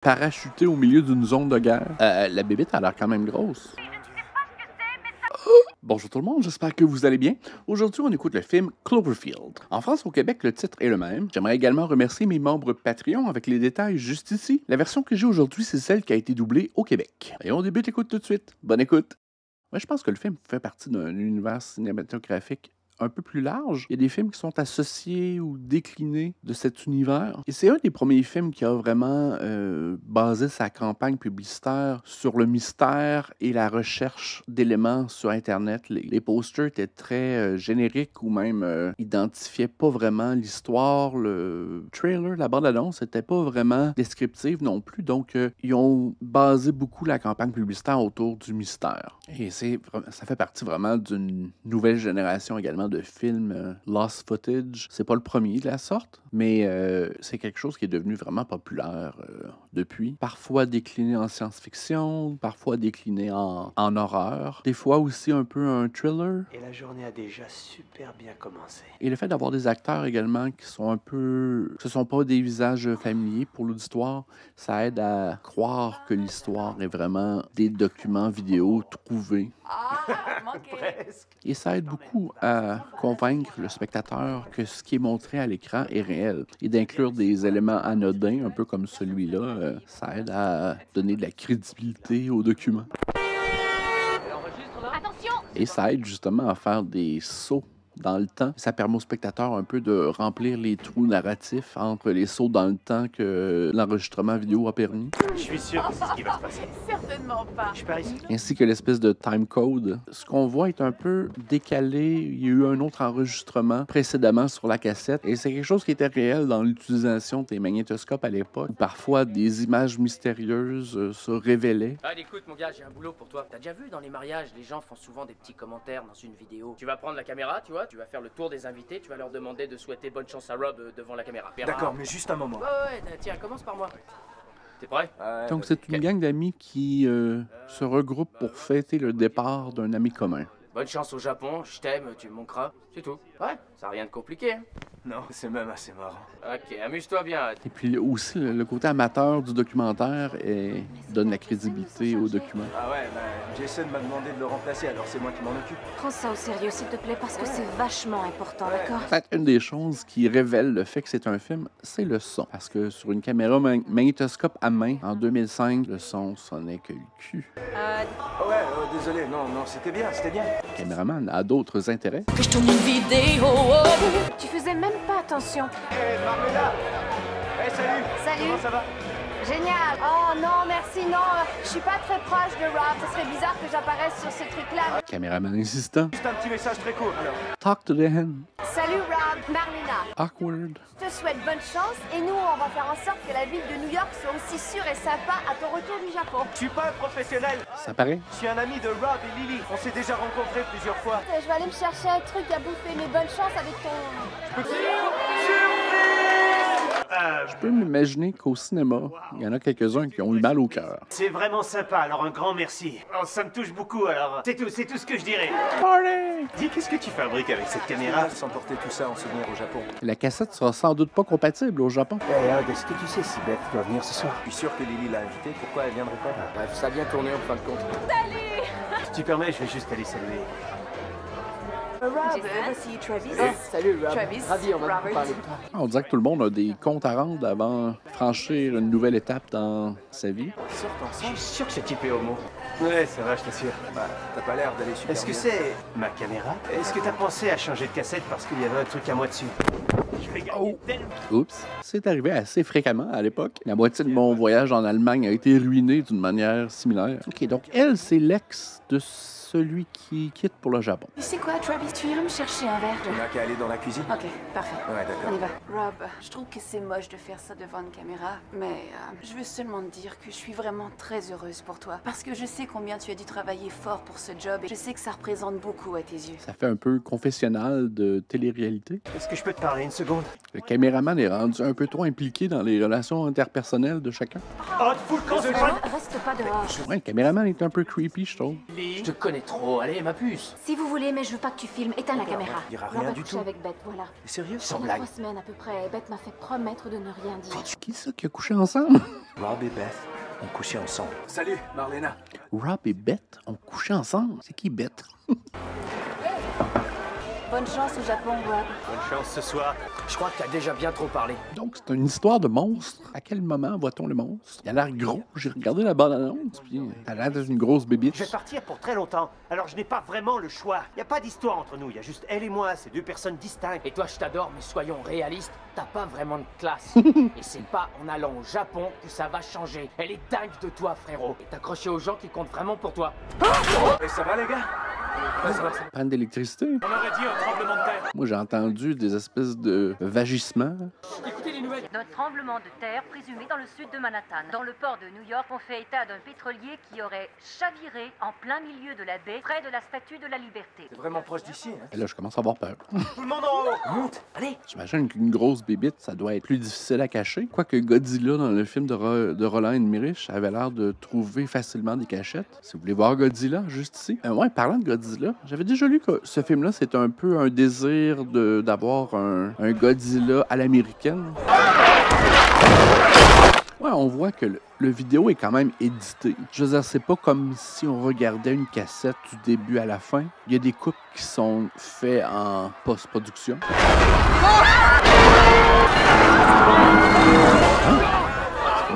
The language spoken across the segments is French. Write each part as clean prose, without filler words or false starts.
parachuté au milieu d'une zone de guerre. La bébête a l'air quand même grosse. Bonjour tout le monde, j'espère que vous allez bien. Aujourd'hui, on écoute le film Cloverfield. En France, au Québec, le titre est le même. J'aimerais également remercier mes membres Patreon avec les détails juste ici. La version que j'ai aujourd'hui, c'est celle qui a été doublée au Québec. Et on débute, écoute tout de suite. Bonne écoute. Moi, je pense que le film fait partie d'un univers cinématographique un peu plus large. Il y a des films qui sont associés ou déclinés de cet univers. Et c'est un des premiers films qui a vraiment basé sa campagne publicitaire sur le mystère et la recherche d'éléments sur Internet. Les posters étaient très génériques ou même identifiaient pas vraiment l'histoire. Le trailer, la bande-annonce, n'était pas vraiment descriptive non plus. Donc, ils ont basé beaucoup la campagne publicitaire autour du mystère. Et ça fait partie vraiment d'une nouvelle génération également de films lost footage. C'est pas le premier de la sorte, mais c'est quelque chose qui est devenu vraiment populaire depuis. Parfois décliné en science-fiction, parfois décliné en horreur, des fois aussi un peu un thriller. Et la journée a déjà super bien commencé. Et le fait d'avoir des acteurs également qui sont un peu... Ce sont pas des visages familiers pour l'auditoire, ça aide à croire que l'histoire est vraiment des documents vidéo trouvés. Presque. Et ça aide beaucoup à convaincre le spectateur que ce qui est montré à l'écran est réel. Et d'inclure des éléments anodins, un peu comme celui-là, ça aide à donner de la crédibilité au document. Et ça aide justement à faire des sauts dans le temps. Ça permet au spectateur un peu de remplir les trous narratifs entre les sauts dans le temps que l'enregistrement vidéo a permis. Je suis sûr que c'est ce qui va se passer. Certainement pas. Je pars ici. Ainsi que l'espèce de time code. Ce qu'on voit est un peu décalé. Il y a eu un autre enregistrement précédemment sur la cassette. Et c'est quelque chose qui était réel dans l'utilisation des magnétoscopes à l'époque. Parfois, des images mystérieuses se révélaient. Allez, écoute, mon gars, j'ai un boulot pour toi. T'as déjà vu dans les mariages, les gens font souvent des petits commentaires dans une vidéo. Tu vas prendre la caméra, tu vois, tu vas faire le tour des invités, tu vas leur demander de souhaiter bonne chance à Rob devant la caméra. D'accord, mais juste un moment. Ouais, tiens, commence par moi. T'es prêt? Donc, c'est une gang d'amis qui se regroupent pour fêter le départ d'un ami commun. Bonne chance au Japon, je t'aime, tu me manqueras, c'est tout. Ouais, ça n'a rien de compliqué. Hein. Non, c'est même assez marrant. Ok, amuse-toi bien. Et puis aussi, le côté amateur du documentaire donne la crédibilité au document. Ah ouais, Jason m'a demandé de le remplacer, alors c'est moi qui m'en occupe. Prends ça au sérieux, s'il te plaît, parce que c'est vachement important, d'accord? Peut-être une des choses qui révèle le fait que c'est un film, c'est le son. Parce que sur une caméra magnétoscope à main, en 2005, le son sonnait que le cul. Oh ouais, désolé, non, c'était bien, c'était bien. Le caméraman a d'autres intérêts. Je tourne une vidéo. Tu faisais même pas attention. Hé, Marmela! Hé, salut! Salut. Comment ça va? Génial. Oh non, merci, non. Je suis pas très proche de Rob. Ce serait bizarre que j'apparaisse sur ce truc-là. Caméraman insistant. Juste un petit message très court, alors. Talk to the hand. Salut Rob, Marlena. Awkward. Je te souhaite bonne chance et nous, on va faire en sorte que la ville de New York soit aussi sûre et sympa à ton retour du Japon. Je suis pas un professionnel. Ça paraît? Je suis un ami de Rob et Lily. On s'est déjà rencontrés plusieurs fois. Je vais aller me chercher un truc à bouffer, mais bonne chance avec ton... Je peux m'imaginer qu'au cinéma, il y en a quelques-uns qui ont eu mal au cœur. C'est vraiment sympa, alors un grand merci. Oh, ça me touche beaucoup, alors c'est tout ce que je dirais. Party! Dis, qu'est-ce que tu fabriques avec cette caméra? S'emporter tout ça en souvenir au Japon. La cassette sera sans doute pas compatible au Japon. Est-ce que tu sais si Beth doit venir ce soir? Je suis sûr que Lily l'a invitée, pourquoi elle viendrait pas? Bref, ça a bien tourné en fin de compte. Si tu permets, je vais juste aller saluer. Rob, voici Travis. Salut, Rob. Travis, Ravi, on va Robert. parler de toi. On dirait que tout le monde a des comptes à rendre avant de franchir une nouvelle étape dans sa vie. Je suis sûr que ce type est homo. Ouais, ça va, je t'assure. Bah, t'as pas l'air d'aller super. Est-ce que c'est ma caméra? Est-ce que t'as pensé à changer de cassette parce qu'il y avait un truc à moi dessus? Je vais gagner tellement. Oups, c'est arrivé assez fréquemment à l'époque. La moitié de mon voyage en Allemagne a été ruinée d'une manière similaire. Ok, donc elle, c'est l'ex de celui qui quitte pour le Japon. Tu sais quoi, Travis, tu iras me chercher un verre? On a qu'à aller dans la cuisine. Ok, parfait. Ouais, On d'accord. y va. Rob, je trouve que c'est moche de faire ça devant une caméra, mais je veux seulement te dire que je suis vraiment très heureuse pour toi. Parce que je sais combien tu as dû travailler fort pour ce job et je sais que ça représente beaucoup à tes yeux. Ça fait un peu confessionnal de télé-réalité. Est-ce que je peux te parler une seconde? secondes. Le caméraman est rendu un peu trop impliqué dans les relations interpersonnelles de chacun. Oh, tu fous le camp, c'est pas... Reste pas dehors. Ouais, le caméraman est un peu creepy, je trouve. Je te connais trop, allez, ma puce. Si vous voulez, mais je veux pas que tu filmes. Éteins la caméra. Il y aura On rien va du coucher tout. avec Beth, voilà. Sérieux? Sans Il y a blague. 3 semaines à peu près, Beth m'a fait promettre de ne rien dire. Qui ça qui a couché ensemble? Rob et Beth ont couché ensemble. Salut, Marlena. Rob et Beth ont couché ensemble. C'est qui Beth? Bonne chance au Japon, Rob. Bonne chance ce soir. Je crois que t'as déjà bien trop parlé. Donc, c'est une histoire de monstre. À quel moment voit-on le monstre? Il a l'air gros. J'ai regardé la bande-annonce, puis il a l'air d'être une grosse bébite. Je vais partir pour très longtemps, alors je n'ai pas vraiment le choix. Il n'y a pas d'histoire entre nous, il y a juste elle et moi, c'est deux personnes distinctes. Et toi, je t'adore, mais soyons réalistes, t'as pas vraiment de classe. Et c'est pas en allant au Japon que ça va changer. Elle est dingue de toi, frérot. Et t'accrocher aux gens qui comptent vraiment pour toi. Et ça va les gars? Ouais, ça va. Panne d'électricité. On aurait dit un tremblement de terre. Moi, j'ai entendu des espèces de vagissements. Écoutez les nouvelles. Notre tremblement de terre présumé dans le sud de Manhattan. Dans le port de New York, on fait état d'un pétrolier qui aurait chaviré en plein milieu de la baie, près de la Statue de la Liberté. C'est vraiment proche d'ici, hein? Et là, je commence à avoir peur. Tout le monde en haut! Monte! Allez! J'imagine qu'une grosse bébite, ça doit être plus difficile à cacher. Quoique Godzilla, dans le film de Roland Emmerich, avait l'air de trouver facilement des cachettes. Si vous voulez voir Godzilla, juste ici. Ouais, parlant de Godzilla, j'avais déjà lu que ce film-là, c'est un peu un désir d'avoir un Godzilla à l'américaine. Ouais, on voit que le vidéo est quand même édité. Je veux dire, c'est pas comme si on regardait une cassette du début à la fin. Il y a des coupes qui sont faits en post-production.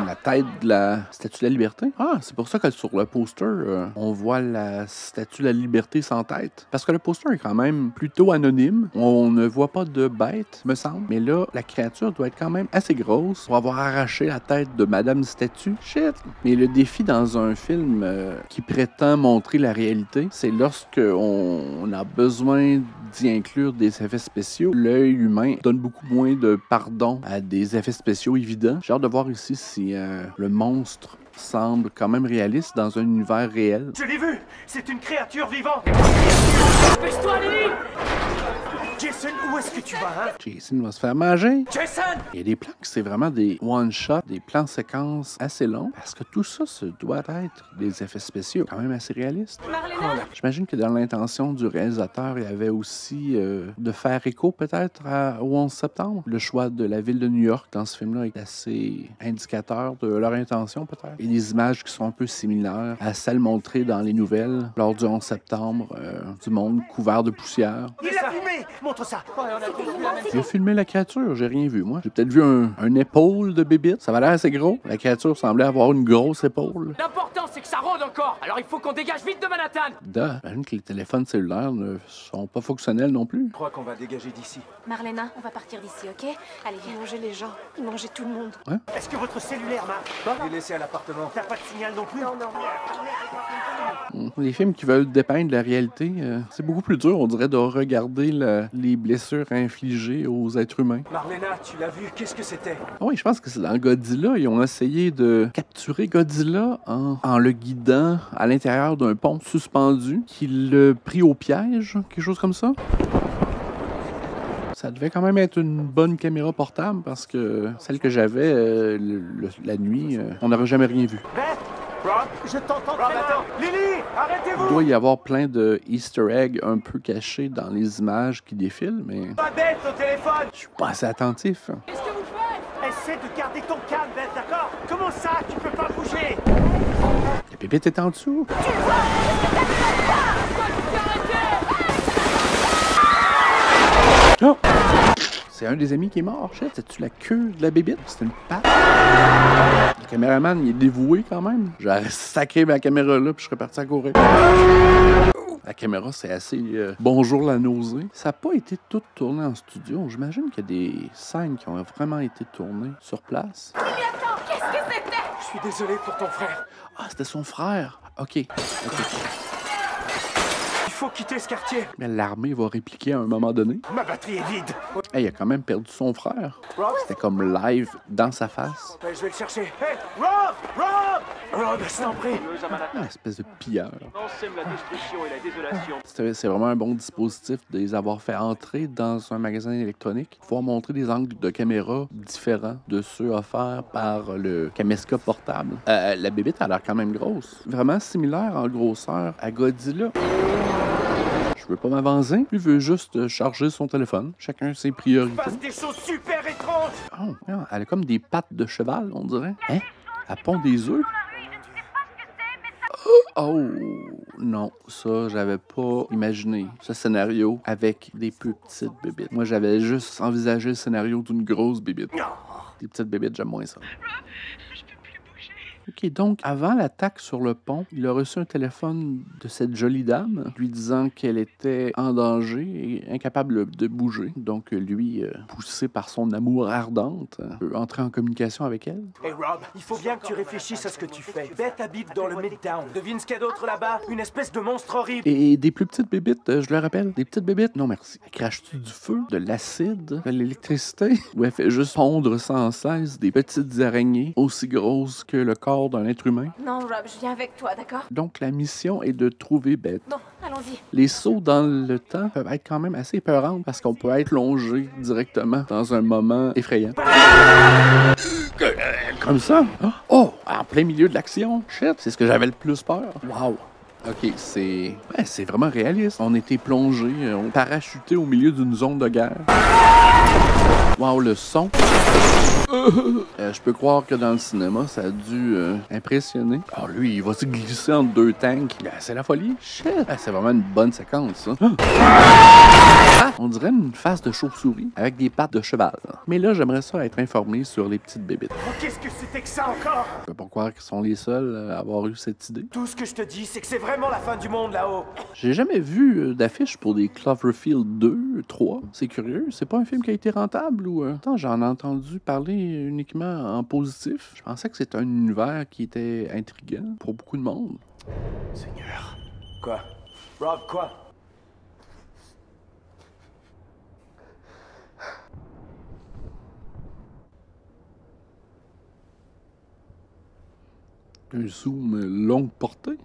La tête de la Statue de la Liberté. Ah, c'est pour ça que sur le poster, on voit la Statue de la Liberté sans tête. Parce que le poster est quand même plutôt anonyme. On ne voit pas de bête, me semble. Mais là, la créature doit être quand même assez grosse pour avoir arraché la tête de Madame Statue. Shit! Mais le défi dans un film qui prétend montrer la réalité, c'est lorsque on a besoin d'y inclure des effets spéciaux. L'œil humain donne beaucoup moins de pardon à des effets spéciaux évidents. J'ai hâte de voir ici si le monstre semble quand même réaliste dans un univers réel. Je l'ai vu! C'est une créature vivante! Dépêche-toi, Lily! Jason, où est-ce que tu vas, hein? Jason va se faire manger. Jason! Il y a des plans que c'est vraiment des one-shots, des plans séquences assez longs, parce que tout ça, doit être des effets spéciaux quand même assez réalistes. J'imagine que dans l'intention du réalisateur, il y avait aussi de faire écho peut-être au 11 septembre. Le choix de la ville de New York dans ce film-là est assez indicateur de leur intention peut-être. Et des images qui sont un peu similaires à celles montrées dans les nouvelles lors du 11 septembre, du monde couvert de poussière. Il a fumé! Montre ça! Il a filmé la créature, j'ai rien vu, moi. J'ai peut-être vu un épaule de bébite. Ça va l'air assez gros. La créature semblait avoir une grosse épaule. L'important, c'est que ça rôde encore. Alors il faut qu'on dégage vite de Manhattan. J'imagine que les téléphones cellulaires ne sont pas fonctionnels non plus. Je crois qu'on va dégager d'ici. Marlena, on va partir d'ici, ok? Allez, viens manger les gens, manger tout le monde. Est-ce que votre cellulaire marche? Il est laissé à l'appartement. T'as pas de signal non plus? Non. Les films qui veulent dépeindre la réalité, c'est beaucoup plus dur, on dirait, de regarder les blessures infligées aux êtres humains. Marlena, tu l'as vu? Qu'est-ce que c'était? Ah oui, je pense que c'est dans Godzilla. Ils ont essayé de capturer Godzilla en le guidant à l'intérieur d'un pont suspendu qui le prit au piège, quelque chose comme ça. Ça devait quand même être une bonne caméra portable parce que celle que j'avais la nuit, on n'aurait jamais rien vu. Beth! Rob, je t'entends très mal. Lily, Il arrêtez-vous! doit y avoir plein de Easter eggs un peu cachés dans les images qui défilent, mais Pas Beth au téléphone! je suis pas assez attentif. Qu'est-ce que vous faites? Essaie de garder ton calme, Beth, d'accord? Comment ça, tu peux pas bouger? La pépite est en dessous. Oh! C'est un des amis qui est mort. Shit, c'est-tu la queue de la bébite? C'était une patte. Le caméraman, il est dévoué quand même. J'aurais sacré ma caméra là, puis je serais parti à courir. La caméra, c'est assez bonjour la nausée. Ça n'a pas été tout tourné en studio. J'imagine qu'il y a des scènes qui ont vraiment été tournées sur place. Je suis désolé pour ton frère. Ah, c'était son frère. OK. Il faut quitter ce quartier. Mais l'armée va répliquer à un moment donné. Ma batterie est vide. Hey, il a quand même perdu son frère. Rob? C'était comme live dans sa face. Je vais le chercher. Hey, Rob! Rob! Rob, je t'en prie. Une espèce de pilleur. On sème la destruction et la désolation. C'est vraiment un bon dispositif de les avoir fait entrer dans un magasin électronique. Pouvoir montrer des angles de caméra différents de ceux offerts par le caméscope portable. La bébête a l'air quand même grosse. Vraiment similaire en grosseur à Godzilla. Je veux pas m'avancer. Lui veut juste charger son téléphone. Chacun ses priorités. Passe des choses super étranges. Oh, elle a comme des pattes de cheval, on dirait. Hein? Elle pond des œufs? Oh, non, ça, j'avais pas imaginé ce scénario avec des plus petites bébites. Moi, j'avais juste envisagé le scénario d'une grosse bébite. Des petites bébites, j'aime moins ça. OK, donc, avant l'attaque sur le pont, il a reçu un téléphone de cette jolie dame lui disant qu'elle était en danger et incapable de bouger. Donc, lui, poussé par son amour ardente, peut entrer en communication avec elle. Hey Rob, il faut bien que tu réfléchisses à ce que tu fais. Beth habite dans le Midtown. Devine ce qu'il y a d'autre là-bas? Une espèce de monstre horrible. Et des plus petites bébites, je le rappelle. Des petites bébites? Non, merci. Crache-tu du feu, de l'acide, de l'électricité? Ou elle fait juste pondre sans cesse des petites araignées aussi grosses que le corps d'un être humain? Non, Rob, je viens avec toi, d'accord? Donc, la mission est de trouver Beth. Bon, allons-y. Les sauts dans le temps peuvent être quand même assez épeurantes parce qu'on peut être longé directement dans un moment effrayant. Comme ça? Oh! En plein milieu de l'action? Shit! C'est ce que j'avais le plus peur. Wow! OK, c'est vraiment réaliste. On était plongé, on parachutait au milieu d'une zone de guerre. Wow, le son! Je peux croire que dans le cinéma, ça a dû impressionner. Oh, lui, il va se glisser entre deux tanks. C'est la folie. Shit! C'est vraiment une bonne séquence, ça. On dirait une face de chauve-souris avec des pattes de cheval. Mais là, j'aimerais ça être informé sur les petites bébites. Oh, qu'est-ce que c'était que ça encore? Je peux pas croire qu'ils sont les seuls à avoir eu cette idée. Tout ce que je te dis, c'est que c'est vraiment la fin du monde là-haut. J'ai jamais vu d'affiche pour des Cloverfield 2, 3. C'est curieux. C'est pas un film qui a été rentable ou... Attends, j'en ai entendu parler uniquement en positif. Je pensais que c'était un univers qui était intriguant pour beaucoup de monde. Seigneur. Quoi? Rob, quoi? Un zoom longue portée.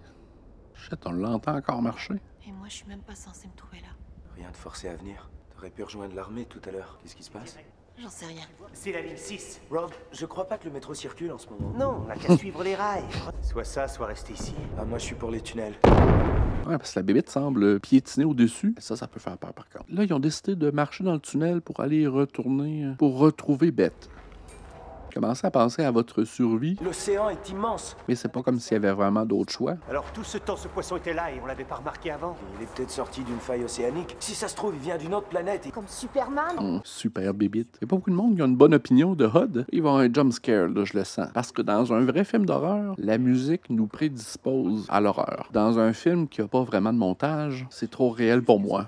Shit, on l'entend encore marcher. Et moi, je suis même pas censée me trouver là. Rien de forcé à venir. T'aurais pu rejoindre l'armée tout à l'heure. Qu'est-ce qui se passe? J'en sais rien. C'est la ligne 6. Rob, je crois pas que le métro circule en ce moment. Non, on n'a qu'à suivre les rails. Soit ça, soit rester ici. Ah, moi, je suis pour les tunnels. Ouais, parce que la bébête semble piétiner au-dessus. Ça peut faire peur par contre. Là, ils ont décidé de marcher dans le tunnel pour aller retourner, pour retrouver Beth. Commencez à penser à votre survie, L'océan est immense. mais c'est pas comme s'il y avait vraiment d'autres choix. Alors tout ce temps, ce poisson était là et on l'avait pas remarqué avant. Il est peut-être sorti d'une faille océanique. Si ça se trouve, il vient d'une autre planète et... Comme Superman? Super bébite. Il y a pas beaucoup de monde qui a une bonne opinion de HUD. Ils vont avoir un jump scare, là, je le sens. Parce que dans un vrai film d'horreur, la musique nous prédispose à l'horreur. Dans un film qui a pas vraiment de montage, c'est trop réel pour moi.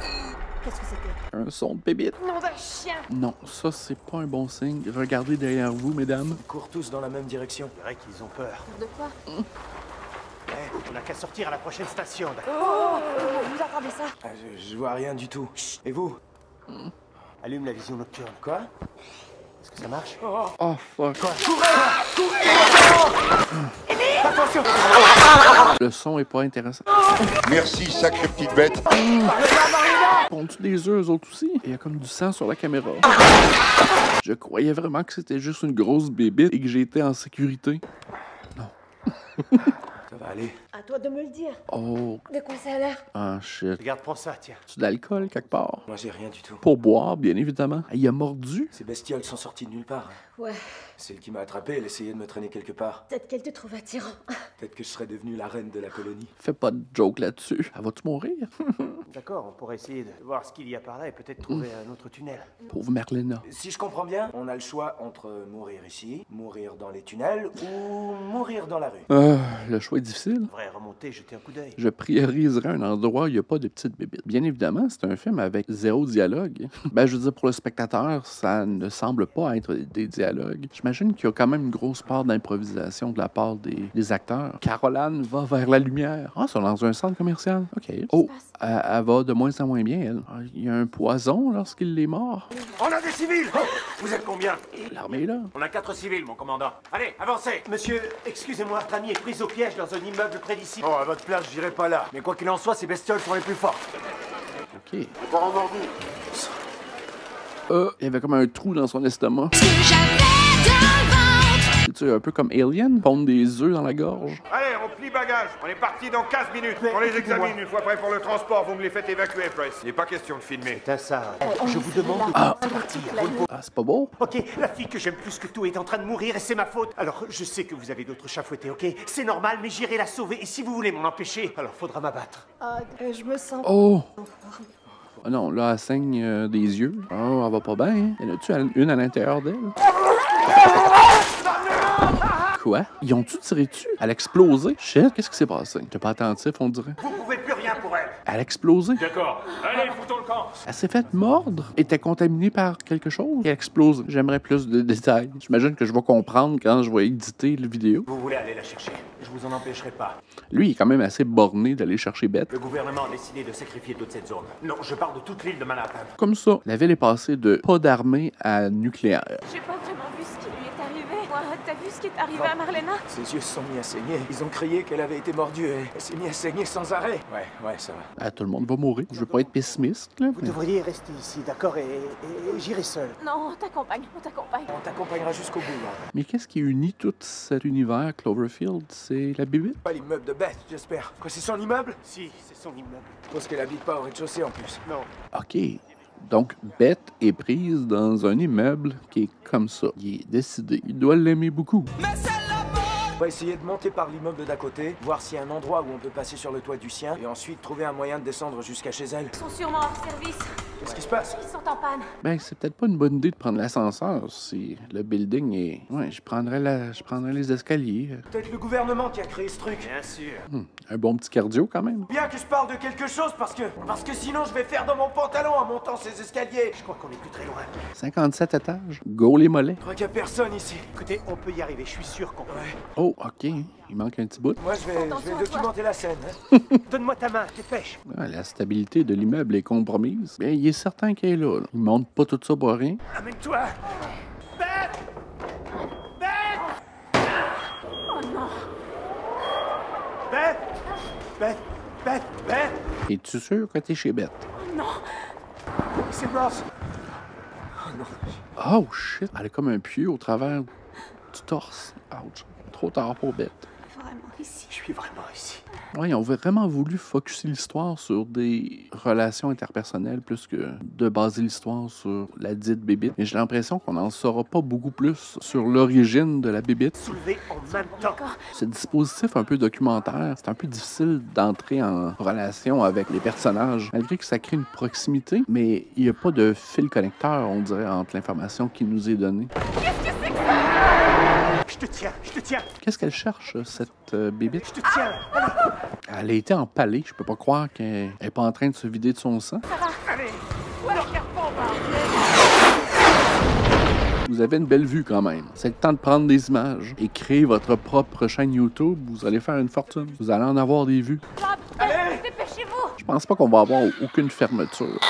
Qu'est-ce que c'était? Un son de bébite. Nom d'un chien! Non, ça, c'est pas un bon signe. Regardez derrière vous, mesdames. Ils courent tous dans la même direction. C'est vrai qu'ils ont peur. De quoi? On n'a qu'à sortir à la prochaine station, d'accord? Oh! Vous entendez ça? Ah, je vois rien du tout. Et vous? Allume la vision nocturne. Quoi? Est-ce que ça marche? Oh, fuck. Attention! Le son est pas intéressant. Merci, sacrée petite bête. Pondent-tu des œufs, eux autres aussi? Il y a comme du sang sur la caméra. Je croyais vraiment que c'était juste une grosse bébite et que j'étais en sécurité. Ça va aller. À toi de me le dire. Oh, De quoi ça a l'air? ah shit. Regarde, prends ça, tiens. Tu de l'alcool quelque part? Moi, j'ai rien du tout. Pour boire, bien évidemment. Il a mordu. Ces bestioles sont sorties de nulle part. Ouais, Celle qui m'a attrapé, elle essayait de me traîner quelque part. peut-être qu'elle te trouve attirant. Peut-être que je serais devenue la reine de la colonie. Fais pas de joke là-dessus. Elle va-tu mourir? D'accord, on pourrait essayer de voir ce qu'il y a par là et peut-être trouver un autre tunnel. Pauvre Merlina. Si je comprends bien, on a le choix entre mourir ici, mourir dans les tunnels ou mourir dans la rue. Le choix est difficile. Vrai remonter, jeter un coup d'œil. Je prioriserais un endroit où il n'y a pas de petites bébites. Bien évidemment, c'est un film avec zéro dialogue. Ben, je veux dire, pour le spectateur, ça ne semble pas être des dialogues. J'imagine qu'il y a quand même une grosse part d'improvisation de la part des acteurs. Caroline va vers la lumière. Ah, c'est dans un centre commercial. OK. Oh, elle va de moins en moins bien, elle. Ah, il y a un poison lorsqu'il est mort. On a des civils! Oh, vous êtes combien? L'armée est là. On a 4 civils, mon commandant. Allez, avancez! Monsieur, excusez-moi, votre ami est pris au piège dans un immeuble près d'ici. Oh, à votre place, j'irai pas là. Mais quoi qu'il en soit, ces bestioles sont les plus fortes. OK. Il y avait comme un trou dans son estomac. C'est un peu comme Alien, pondre des œufs dans la gorge. Allez, on plie bagages. On est parti dans 15 minutes. On les examine une fois prêts pour le transport. Vous me les faites évacuer, Price. Il n'est pas question de filmer. C'est ça. Je vous demande de partir. Ah, c'est pas beau? Ok, la fille que j'aime plus que tout est en train de mourir et c'est ma faute. Alors, je sais que vous avez d'autres chats fouettés, ok? C'est normal, mais j'irai la sauver. Et si vous voulez m'en empêcher, alors faudra m'abattre. Je me sens... Oh! Ah non, là, elle saigne des yeux. Oh, elle va pas bien, hein? Y en a-tu une à l'intérieur d'elle? Quoi? Ils ont-tu tiré dessus? Elle a explosé? Shit, qu'est-ce qui s'est passé? T'es pas attentif, on dirait. Vous pouvez plus rien pour elle. Elle a explosé? D'accord. Allez, foutons le camp. Elle s'est faite mordre? Était contaminée par quelque chose? Elle a explosé. J'aimerais plus de détails. J'imagine que je vais comprendre quand je vais éditer la vidéo. Vous voulez aller la chercher. Je vous en empêcherai pas. Lui, il est quand même assez borné d'aller chercher Beth. Le gouvernement a décidé de sacrifier toute cette zone. Non, je parle de toute l'île de Manhattan. Comme ça, la ville est passée de pas d'armée à nucléaire. J'ai pas vraiment vu ce qui lui est arrivé. Moi, t'as vu ce qui est arrivé à Marlena? Ses yeux se sont mis à saigner. Ils ont crié qu'elle avait été mordue et elle s'est mis à saigner sans arrêt. Ouais, ça va. Ah, tout le monde va mourir. Je veux pas être pessimiste, là. Vous devriez rester ici, d'accord? Et j'irai seul. Non, on t'accompagne. On t'accompagnera jusqu'au bout, là. Mais qu'est-ce qui unit tout cet univers Cloverfield? C'est la bébite? Pas l'immeuble de Beth, j'espère. Quoi, c'est son immeuble? Si, c'est son immeuble. Je suppose qu'elle habite pas au rez-de-chaussée en plus. Non. OK. Donc, Beth est prise dans un immeuble qui est comme ça. Il est décidé. Il doit l'aimer beaucoup. On va essayer de monter par l'immeuble d'à côté, voir s'il y a un endroit où on peut passer sur le toit du sien, et ensuite trouver un moyen de descendre jusqu'à chez elle. Ils sont sûrement hors service. Qu'est-ce qui se passe? Ils sont en panne. Ben, c'est peut-être pas une bonne idée de prendre l'ascenseur si le building est... Ouais, je prendrais les escaliers. Peut-être le gouvernement qui a créé ce truc. Bien sûr. Un bon petit cardio, quand même. Bien que je parle de quelque chose parce que sinon je vais faire dans mon pantalon en montant ces escaliers. Je crois qu'on est plus très loin. 57 étages. Go les mollets. Je crois qu'il y a personne ici. Écoutez, on peut y arriver. Je suis sûr qu'on peut. Oh, OK. Il manque un petit bout. Moi, je vais documenter la scène. Donne-moi ta main, dépêche. Ah, la stabilité de l'immeuble est compromise. Bien, il est certain qu'il est là. Il monte pas tout ça pour rien. Amène-toi. Beth! Beth! Oh non. Beth! Beth! Beth! Beth! Es-tu sûr que t'es chez Beth? Oh non. C'est Ross. Oh, shit. Elle a comme un pieu au travers du torse. Ouch. Trop tard pour Beth. Vraiment ici. Je suis vraiment ici. Ouais, ils ont vraiment voulu focusser l'histoire sur des relations interpersonnelles plus que de baser l'histoire sur la dite bébite. Et j'ai l'impression qu'on n'en saura pas beaucoup plus sur l'origine de la bébite. Soulevé en même temps. Ce dispositif un peu documentaire, c'est un peu difficile d'entrer en relation avec les personnages, malgré que ça crée une proximité, mais il n'y a pas de fil connecteur, on dirait, entre l'information qui nous est donnée. Je te tiens. Qu'est-ce qu'elle cherche, cette bébite? Je te tiens. Elle a été empalée. Je peux pas croire qu'elle est pas en train de se vider de son sang. Allez. Ne regarde pas en bas. Vous avez une belle vue quand même. C'est le temps de prendre des images et créer votre propre chaîne YouTube. Vous allez faire une fortune. Vous allez en avoir des vues. Allez, dépêchez-vous. Je pense pas qu'on va avoir aucune fermeture.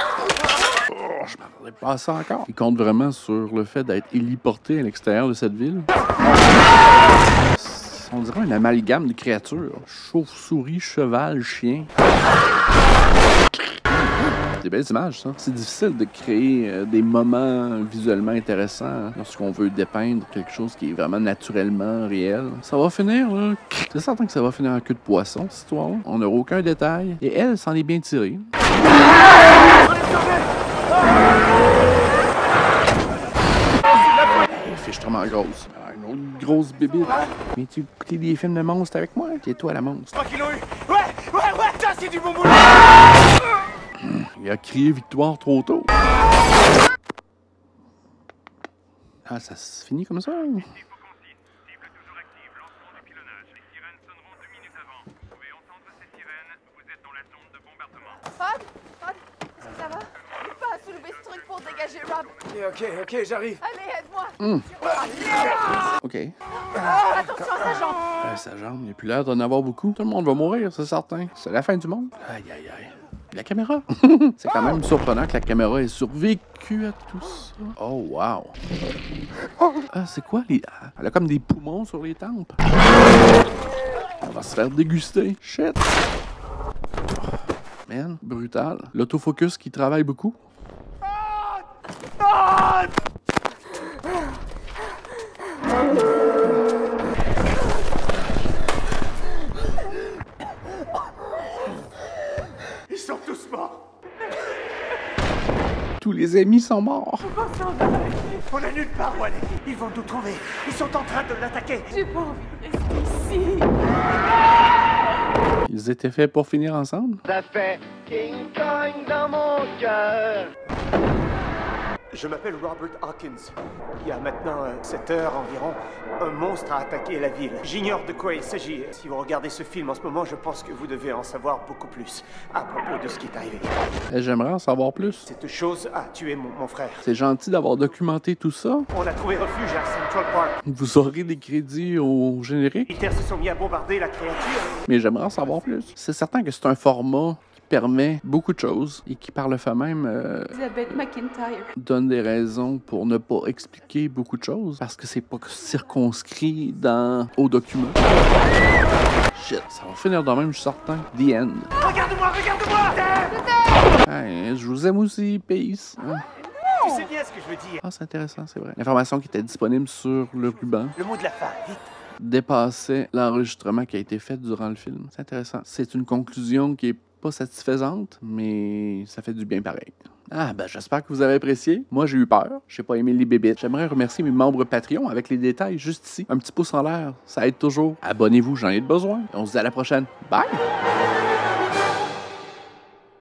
Oh, je m'attendais pas à ça encore. Il compte vraiment sur le fait d'être héliporté à l'extérieur de cette ville. On dirait un amalgame de créatures. Chauve-souris, cheval, chien. Des belles images, ça. C'est difficile de créer des moments visuellement intéressants lorsqu'on veut dépeindre quelque chose qui est vraiment naturellement réel. Ça va finir, là. C'est certain que ça va finir en queue de poisson, cette histoire-là. On n'aura aucun détail. Et elle s'en est bien tirée. Elle est fichtrement grosse. Une autre grosse bébite. Mais tu écoutais des films de monstres avec moi? C'est toi la monstre. Je crois qu'ils l'ont eu. Ouais, ça c'est du bon boulot. Il a crié victoire trop tôt. Ah, ça se finit comme ça? Ok, j'arrive. Allez, aide-moi. OK. Attention à sa jambe. Sa jambe, il n'y a plus l'air d'en avoir beaucoup. Tout le monde va mourir, c'est certain. C'est la fin du monde. Aïe, aïe, aïe. La caméra. C'est quand même surprenant que la caméra ait survécu à tout ça. Oh, wow. Ah, c'est quoi les... Elle a comme des poumons sur les tempes. On va se faire déguster. Shit. Man, brutal. L'autofocus qui travaille beaucoup. Ils sont tous morts. Tous les amis sont morts. On a nulle part où aller. Ils vont nous trouver. Ils sont en train de l'attaquer. J'ai pas envie de rester ici. Ils étaient faits pour finir ensemble. Ça fait King Kong dans mon cœur. Je m'appelle Robert Hawkins. Il y a maintenant 7 heures environ, un monstre a attaqué la ville. J'ignore de quoi il s'agit. Si vous regardez ce film en ce moment, je pense que vous devez en savoir beaucoup plus à propos de ce qui est arrivé. J'aimerais en savoir plus. Cette chose a tué mon frère. C'est gentil d'avoir documenté tout ça. On a trouvé refuge à Central Park. Vous aurez des crédits au générique. Les militaires se sont mis à bombarder la créature. Mais j'aimerais en savoir plus. C'est certain que c'est un format qui permet beaucoup de choses et qui, par le fait même, Elizabeth McIntyre. donne des raisons pour ne pas expliquer beaucoup de choses parce que c'est pas circonscrit au document. Shit, ça va finir de même, je suis certain. The end. Regarde-moi, regarde-moi! Hey, je vous aime aussi, peace. Hein? Tu sais bien ce que je veux dire. Ah, c'est intéressant, c'est vrai. L'information qui était disponible sur le ruban Le mot de la fin, vite. dépassait l'enregistrement qui a été fait durant le film. C'est intéressant. C'est une conclusion qui est pas satisfaisante, mais ça fait du bien pareil. Ah, ben j'espère que vous avez apprécié. Moi, j'ai eu peur. J'ai pas aimé les bébites. J'aimerais remercier mes membres Patreon avec les détails juste ici. Un petit pouce en l'air, ça aide toujours. Abonnez-vous, j'en ai besoin. On se dit à la prochaine. Bye!